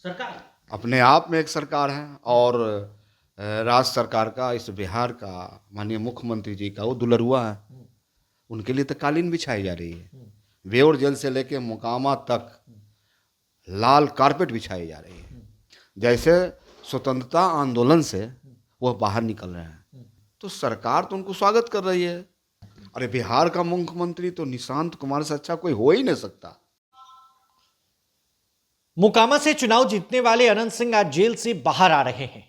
सरकार अपने आप में एक सरकार है और राज्य सरकार का, इस बिहार का माननीय मुख्यमंत्री जी का वो दुलरुआ है। उनके लिए तो कालीन बिछाई जा रही है। बेउर जेल से लेके मोकामा तक लाल कारपेट बिछाई जा रही है। जैसे स्वतंत्रता आंदोलन से वह बाहर निकल रहे हैं, तो सरकार तो उनको स्वागत कर रही है। अरे बिहार का मुख्यमंत्री तो निशांत कुमार से अच्छा कोई हो ही नहीं सकता। मोकामा से चुनाव जीतने वाले अनंत सिंह आज जेल से बाहर आ रहे हैं।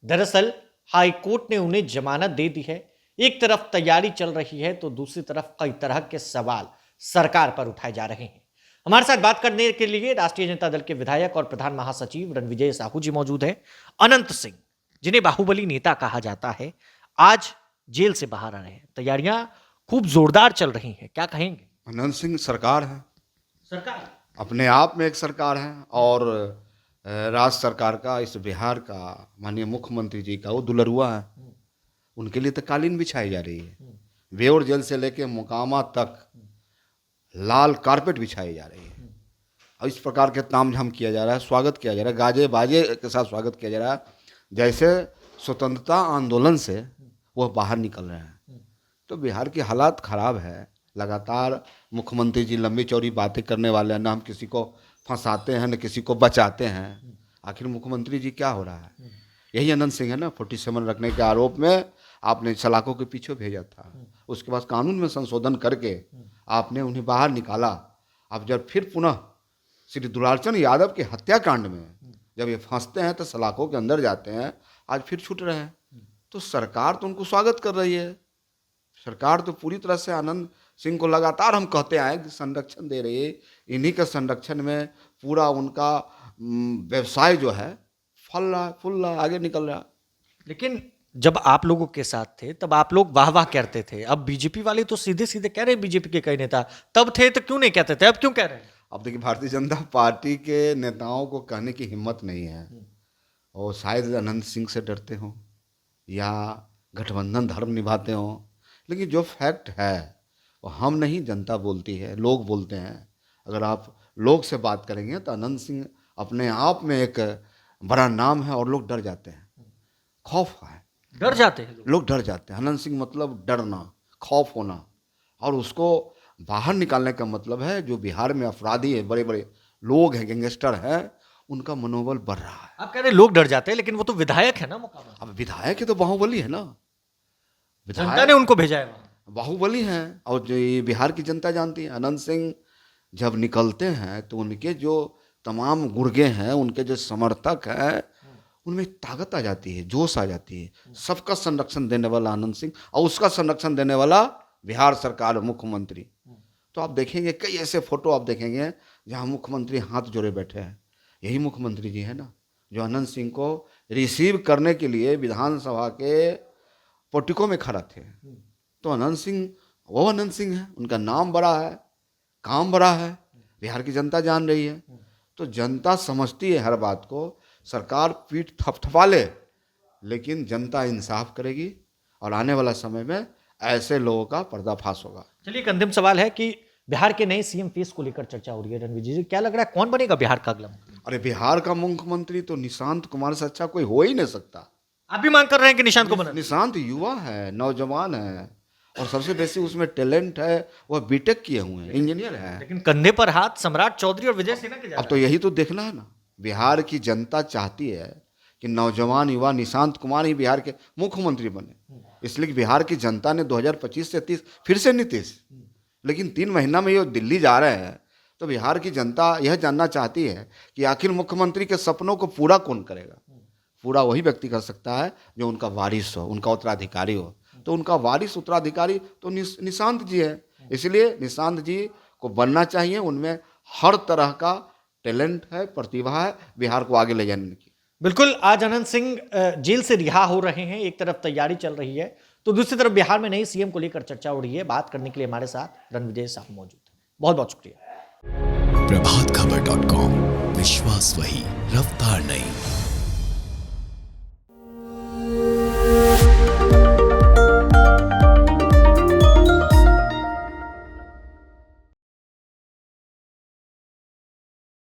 दरअसल हाई कोर्ट ने उन्हें जमानत दे दी है। एक तरफ तैयारी चल रही है तो दूसरी तरफ कई तरह के सवाल सरकार पर उठाए जा रहे हैं। हमारे साथ बात करने के लिए राष्ट्रीय जनता दल के विधायक और प्रधान महासचिव रणविजय साहू जी मौजूद हैं। अनंत सिंह, जिन्हें बाहुबली नेता कहा जाता है, आज जेल से बाहर आ रहे हैं। तैयारियां खूब जोरदार चल रही हैं, क्या कहेंगे? अनंत सिंह सरकार है, सरकार अपने आप में एक सरकार है और राज्य सरकार का, इस बिहार का माननीय मुख्यमंत्री जी का वो दुलरुआ है। उनके लिए तो कालीन बिछाई जा रही है। बेउर जेल से लेके मोकामा तक लाल कारपेट बिछाई जा रही है और इस प्रकार के तामझाम किया जा रहा है, स्वागत किया जा रहा है, गाजे बाजे के साथ स्वागत किया जा रहा है। जैसे स्वतंत्रता आंदोलन से वह बाहर निकल रहे हैं। तो बिहार की हालात ख़राब है। लगातार मुख्यमंत्री जी लंबी चौड़ी बातें करने वाले हैं, न हम किसी को फंसाते हैं न किसी को बचाते हैं। आखिर मुख्यमंत्री जी क्या हो रहा है? यही अनंत सिंह है ना, 47 रखने के आरोप में आपने सलाखों के पीछे भेजा था। उसके बाद कानून में संशोधन करके आपने उन्हें बाहर निकाला। अब जब फिर पुनः श्री दुलारचंद यादव के हत्याकांड में जब ये फंसते हैं तो सलाखों के अंदर जाते हैं, आज फिर छूट रहे हैं। तो सरकार तो उनको स्वागत कर रही है। सरकार तो पूरी तरह से आनंद सिंह को लगातार हम कहते आए कि संरक्षण दे रही है। इन्हीं के संरक्षण में पूरा उनका व्यवसाय जो है फल रहा, फूल रहा, आगे निकल रहा। लेकिन जब आप लोगों के साथ थे तब आप लोग वाह वाह करते थे। अब बीजेपी वाले तो सीधे सीधे कह रहे हैं, बीजेपी के कई नेता तब थे तो क्यों नहीं कहते थे, अब क्यों कह रहे हैं? अब देखिए, भारतीय जनता पार्टी के नेताओं को कहने की हिम्मत नहीं है और शायद अनंत सिंह से डरते हों या गठबंधन धर्म निभाते हों। लेकिन जो फैक्ट है वो हम नहीं, जनता बोलती है, लोग बोलते हैं। अगर आप लोग से बात करेंगे तो अनंत सिंह अपने आप में एक बड़ा नाम है और लोग डर जाते हैं। खौफ है, डर जाते हैं लोग डर जाते हैं। अनंत सिंह मतलब डरना, खौफ होना, और उसको बाहर निकालने का मतलब है जो बिहार में अपराधी है, बड़े बड़े लोग हैं, गैंगस्टर हैं, उनका मनोबल बढ़ रहा है। आप कह रहे हैं लोग डर जाते हैं, लेकिन वो तो विधायक है ना मोकामा। अब विधायक है तो बाहुबली है ना, जनता ने उनको भेजा है वहां। बाहुबली हैं और जो ये बिहार की जनता जानती है। अनंत सिंह जब निकलते हैं तो उनके जो तमाम गुर्गे हैं, उनके जो समर्थक हैं, उनमें ताकत आ जाती है, जोश आ जाती है। सबका संरक्षण देने वाला अनंत सिंह और उसका संरक्षण देने वाला बिहार सरकार, मुख्यमंत्री। तो आप देखेंगे कई ऐसे फोटो आप देखेंगे जहां मुख्यमंत्री हाथ जोड़े बैठे हैं। यही मुख्यमंत्री जी है ना जो अनंत सिंह को रिसीव करने के लिए विधानसभा के पोर्टिको में खड़ा थे। तो अनंत सिंह वो अनंत सिंह है, उनका नाम बड़ा है, काम बड़ा है, बिहार की जनता जान रही है। तो जनता समझती है हर बात को। सरकार पीठ थपथपा ले, लेकिन जनता इंसाफ करेगी और आने वाला समय में ऐसे लोगों का पर्दाफाश होगा। चलिए, एक अंतिम सवाल है कि बिहार के नए सीएम फेस को लेकर चर्चा हो रही है। रणविजय जी, क्या लग रहा है कौन बनेगा बिहार का अगला मुख्यमंत्री? अरे बिहार का मुख्यमंत्री तो निशांत कुमार से अच्छा कोई हो ही नहीं सकता। आप भी मांग कर रहे हैं कि निशांत को बना? निशांत युवा है, नौजवान है और सबसे बेसी उसमें टैलेंट है। वह बीटेक किए हुए हैं, इंजीनियर है। लेकिन कंधे पर हाथ सम्राट चौधरी और विजय सिन्हा के जा अब तो यही तो देखना है ना। बिहार की जनता चाहती है कि नौजवान युवा निशांत कुमार ही बिहार के मुख्यमंत्री बने। इसलिए कि बिहार की जनता ने 2025 से 30 फिर से नीतीश, लेकिन 3 महीना में ये दिल्ली जा रहे हैं। तो बिहार की जनता यह जानना चाहती है कि आखिर मुख्यमंत्री के सपनों को पूरा कौन करेगा। पूरा वही व्यक्ति कर सकता है जो उनका वारिस हो, उनका उत्तराधिकारी हो। तो उनका वारिस उत्तराधिकारी तो निशांत जी है। इसलिए निशांत जी को बनना चाहिए। उनमें हर तरह का टैलेंट है, प्रतिभा है बिहार को आगे ले जाने की। बिल्कुल, आज अनंत सिंह जेल से रिहा हो रहे हैं। एक तरफ तैयारी चल रही है तो दूसरी तरफ बिहार में नई सीएम को लेकर चर्चा हो रही है। बात करने के लिए हमारे साथ रणविजय साहू मौजूद है। बहुत बहुत शुक्रिया। प्रभातखबर.com, विश्वास वही, रफ्तार नहीं।